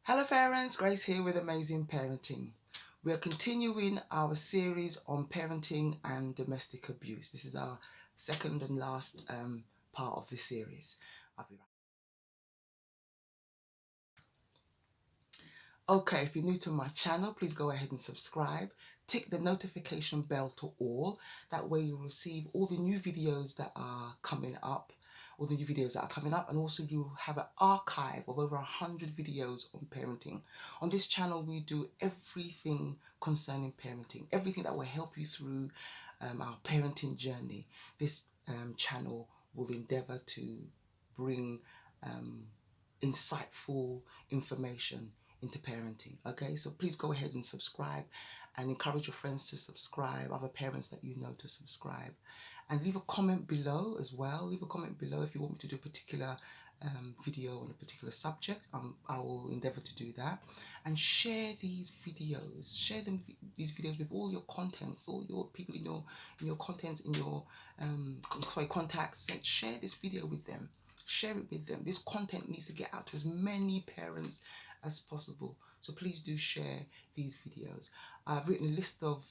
Hello parents, Grace here with Amazing Parenting. We are continuing our series on parenting and domestic abuse. This is our second and last part of this series. I'll be right. Okay, if you're new to my channel, please go ahead and subscribe. Tick the notification bell to all. That way you'll receive all the new videos that are coming up. And also you have an archive of over 100 videos on parenting. On this channel, we do everything concerning parenting, everything that will help you through our parenting journey. This channel will endeavor to bring insightful information into parenting. Okay, so please go ahead and subscribe and encourage your friends to subscribe, other parents that you know to subscribe, and leave a comment below as well. Leave a comment below if you want me to do a particular video on a particular subject. I will endeavor to do that. And share these videos. Share these videos with all your contents, all your people in your contents, in your contacts. And share this video with them. Share it with them. This content needs to get out to as many parents as possible. So please do share these videos. I've written a list of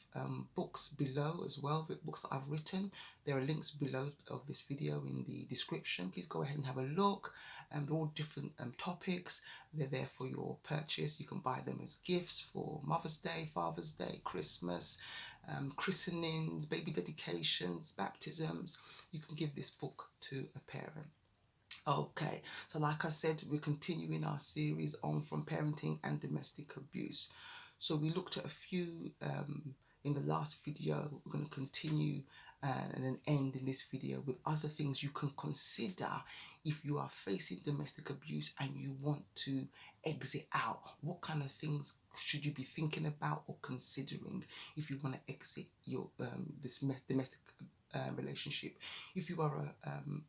books below as well, books that I've written. There are links below of this video in the description. Please go ahead and have a look. They're all different topics. They're there for your purchase. You can buy them as gifts for Mother's Day, Father's Day, Christmas, christenings, baby dedications, baptisms. You can give this book to a parent. Okay, so like I said, we're continuing our series on from parenting and domestic abuse. So we looked at a few in the last video. We're going to continue and then end in this video with other things you can consider if you are facing domestic abuse and you want to exit out. What kind of things should you be thinking about or considering if you want to exit your this domestic relationship? If you are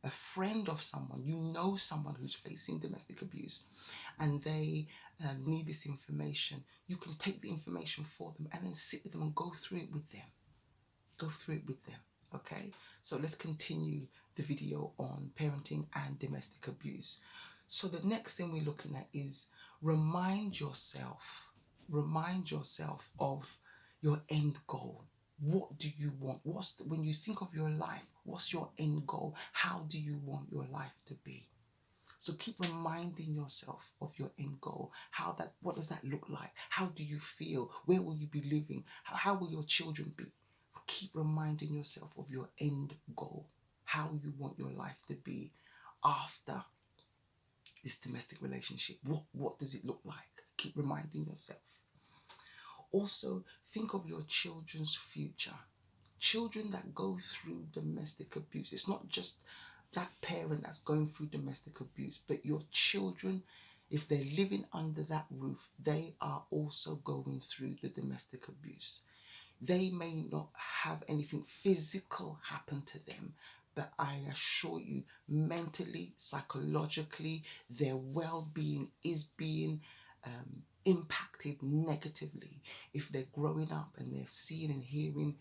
a friend of someone, you know someone who's facing domestic abuse and they need this information, you can take the information for them and then sit with them and go through it with them. Go through it with them. Okay, so let's continue the video on parenting and domestic abuse. So the next thing we're looking at is remind yourself of your end goal. What do you want? When you think of your life, what's your end goal? How do you want your life to be? So keep reminding yourself of your end goal. What does that look like? How do you feel? Where will you be living? How will your children be? Keep reminding yourself of your end goal, how you want your life to be after this domestic relationship. What does it look like? Keep reminding yourself. Also, think of your children's future. Children that go through domestic abuse. It's not just that parent that's going through domestic abuse, but your children, if they're living under that roof, they are also going through the domestic abuse. They may not have anything physical happen to them, but I assure you, mentally, psychologically, their well-being is being impacted negatively if they're growing up and they're seeing and hearing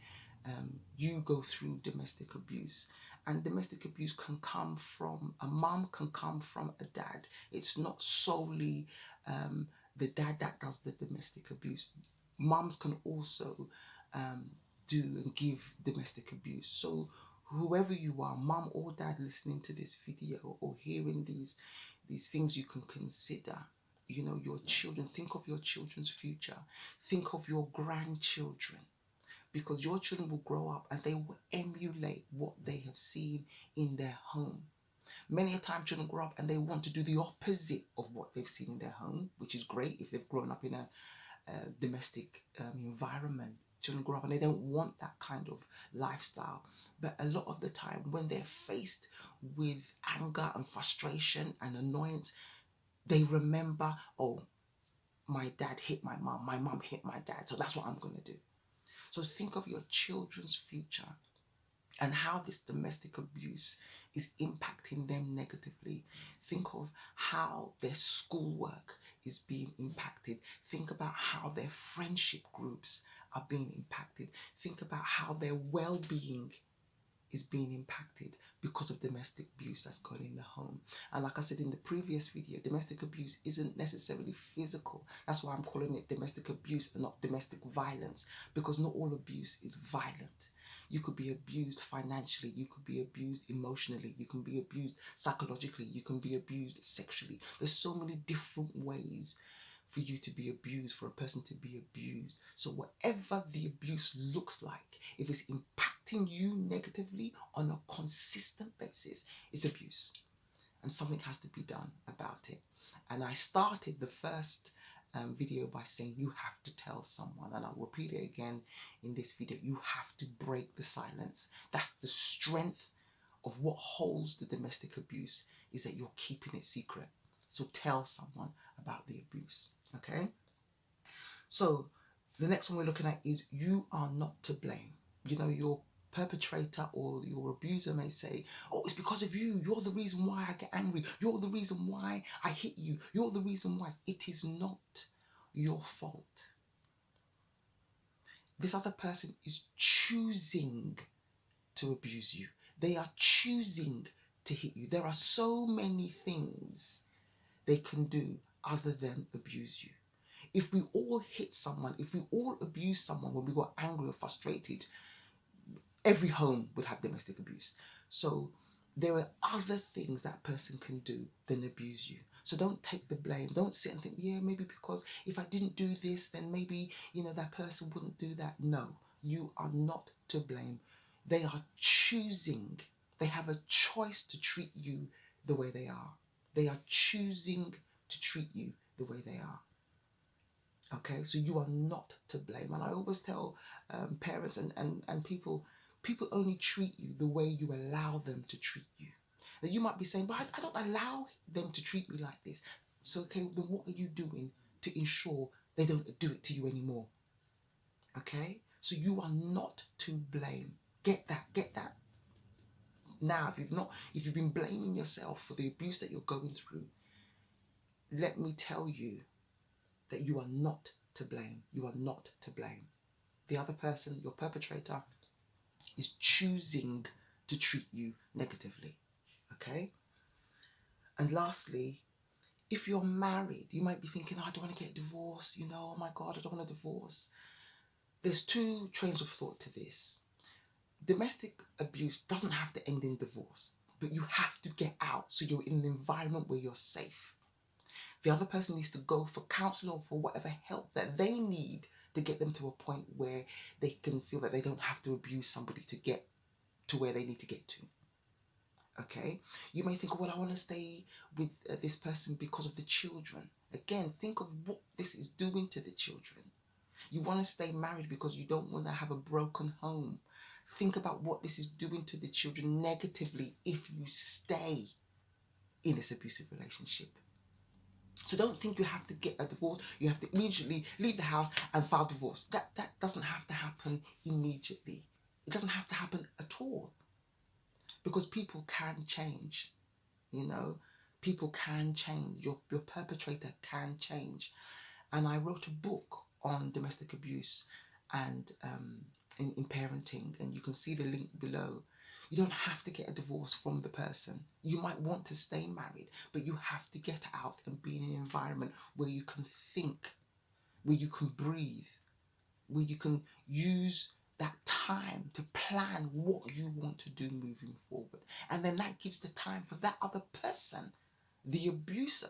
you go through domestic abuse. And domestic abuse can come from a mom, can come from a dad. It's not solely the dad that does the domestic abuse. Moms can also do and give domestic abuse. So whoever you are, mom or dad, listening to this video or hearing these things, you can consider, you know, your children. Think of your children's future. Think of your grandchildren, because your children will grow up and they will emulate what they have seen in their home. Many a time children grow up and they want to do the opposite of what they've seen in their home, which is great if they've grown up in a domestic environment. Children grow up and they don't want that kind of lifestyle. But a lot of the time when they're faced with anger and frustration and annoyance, they remember, oh, my dad hit my mom hit my dad, so that's what I'm going to do. So think of your children's future and how this domestic abuse is impacting them negatively. Think of how their schoolwork is being impacted. Think about how their friendship groups are being impacted. Think about how their well-being is being impacted because of domestic abuse that's going in the home. And like I said in the previous video, domestic abuse isn't necessarily physical. That's why I'm calling it domestic abuse and not domestic violence, because not all abuse is violent. You could be abused financially, you could be abused emotionally, you can be abused psychologically, you can be abused sexually. There's so many different ways for you to be abused, for a person to be abused. So whatever the abuse looks like, if it's impacting you negatively on a consistent basis, it's abuse. And something has to be done about it. And I started the first video by saying you have to tell someone, and I'll repeat it again in this video. You have to break the silence. That's the strength of what holds the domestic abuse, is that you're keeping it secret. So tell someone about the abuse, okay? So the next one we're looking at is you are not to blame. You know, your perpetrator or your abuser may say, oh, it's because of you. You're the reason why I get angry. You're the reason why I hit you. You're the reason why. It is not your fault. This other person is choosing to abuse you. They are choosing to hit you. There are so many things they can do other than abuse you. If we all hit someone, if we all abuse someone when we got angry or frustrated, every home would have domestic abuse. So there are other things that person can do than abuse you. So don't take the blame. Don't sit and think, yeah, maybe because if I didn't do this, then maybe, that person wouldn't do that. No, you are not to blame. They are choosing. They have a choice to treat you the way they are. They are choosing to treat you the way they are. Okay, so you are not to blame. And I always tell parents and people only treat you the way you allow them to treat you. Now you might be saying, but I don't allow them to treat me like this. So okay, then what are you doing to ensure they don't do it to you anymore? Okay, so you are not to blame. Get that. Now, if you've been blaming yourself for the abuse that you're going through, let me tell you that you are not to blame. You are not to blame. The other person, your perpetrator, is choosing to treat you negatively. Okay? And lastly, if you're married, you might be thinking, oh, I don't want to get divorced. Oh my God, I don't want a divorce. There's two trains of thought to this. Domestic abuse doesn't have to end in divorce, but you have to get out so you're in an environment where you're safe. The other person needs to go for counseling or for whatever help that they need to get them to a point where they can feel that they don't have to abuse somebody to get to where they need to get to. Okay? You may think, well, I want to stay with this person because of the children. Again, think of what this is doing to the children. You want to stay married because you don't want to have a broken home. Think about what this is doing to the children negatively if you stay in this abusive relationship. So don't think you have to get a divorce. You have to immediately leave the house and file divorce. That doesn't have to happen immediately. It doesn't have to happen at all. Because people can change. People can change. Your perpetrator can change. And I wrote a book on domestic abuse and in parenting, and you can see the link below. You don't have to get a divorce from the person. You might want to stay married, but you have to get out and be in an environment where you can think, where you can breathe, where you can use that time to plan what you want to do moving forward. And then that gives the time for that other person, the abuser,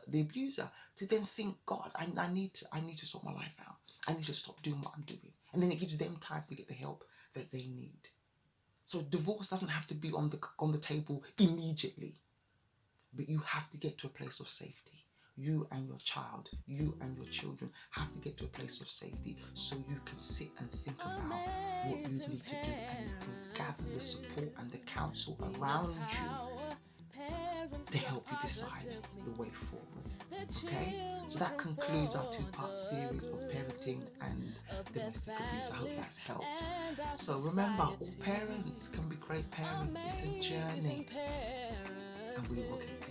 to then think, God, I need to sort my life out. I need to stop doing what I'm doing. And then it gives them time to get the help that they need. So divorce doesn't have to be on the table immediately, but you have to get to a place of safety. You and your child, you and your children have to get to a place of safety so you can sit and think about what you need to do, and you can gather the support and the counsel around you to help you decide the way forward. Okay? So that concludes our two-part series of parenting and domestic abuse. I hope that's helped. So remember, all parents can be great parents. It's a journey, and we will get